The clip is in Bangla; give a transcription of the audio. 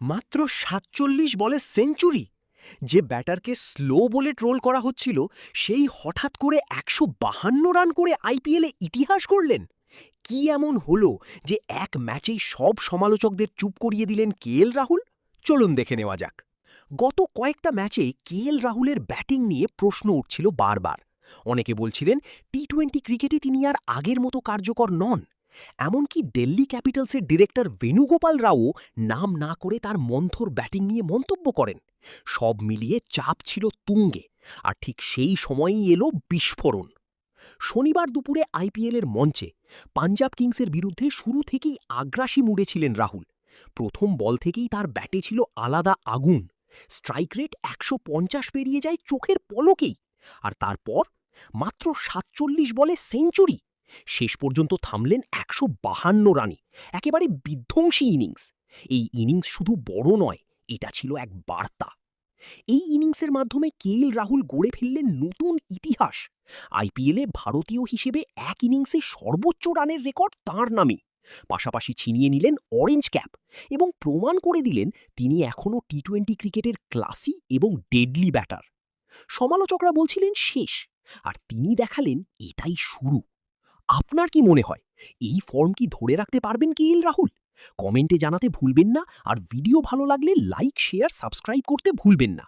মাত্র ৪৭ বলে সেঞ্চুরি! যে ব্যাটারকে স্লো বলে ট্রোল করা হচ্ছিল সেই হঠাৎ করে ১৫২ রান করে আইপিএলে ইতিহাস গড়লেন। কি এমন হলো যে এক ম্যাচেই সব সমালোচকদের চুপ করিয়ে দিলেন কেএল রাহুল? চলুন দেখে নেওয়া যাক। গত কয়েকটা ম্যাচে কেএল রাহুলের ব্যাটিং নিয়ে প্রশ্ন উঠছিল বারবার। অনেকে বলছিলেন টি-20 ক্রিকেটে তিনি আর আগের মতো কার্যকর নন। এমনকি দিল্লি ক্যাপিটালসের ডিরেক্টর বেণুগোপাল রাও নাম না করে তার মন্থর ব্যাটিং নিয়ে মন্তব্য করেন। সব মিলিয়ে চাপ ছিল তুঙ্গে। আর ঠিক সেই সময়েই এলো বিস্ফোরণ। শনিবার দুপুরে আইপিএলের মঞ্চে পাঞ্জাব কিংসের বিরুদ্ধে শুরু থেকেই আগ্রাসী মুডে ছিলেন রাহুল। প্রথম বল থেকেই তার ব্যাটে ছিল আলাদা আগুন। স্ট্রাইক রেট ১৫০ পেরিয়ে যায় চোখের পলকেই। আর তারপর মাত্র ৪৭ বলে সেঞ্চুরি! শেষ পর্যন্ত থামলেন ১৫২ রানে। একেবারে বিধ্বংসী ইনিংস। এই ইনিংস শুধু বড় নয়, এটা ছিল এক বার্তা। এই ইনিংসের মাধ্যমে কেএল রাহুল গড়ে ফেললেন নতুন ইতিহাস। আইপিএলে ভারতীয় হিসেবে এক ইনিংসে সর্বোচ্চ রানের রেকর্ড তাঁর নামে। পাশাপাশি ছিনিয়ে নিলেন অরেঞ্জ ক্যাপ এবং প্রমাণ করে দিলেন তিনি এখনও টি-20 ক্রিকেটের ক্লাসি এবং ডেডলি ব্যাটার। সমালোচকরা বলছিলেন শেষ, আর তিনি দেখালেন এটাই শুরু। আপনার কি মনে হয়, এই ফর্ম কি ধরে রাখতে পারবেন কেএল রাহুল? কমেন্টে জানাতে ভুলবেন না, আর ভিডিও ভালো লাগলে লাইক, শেয়ার, সাবস্ক্রাইব করতে ভুলবেন না।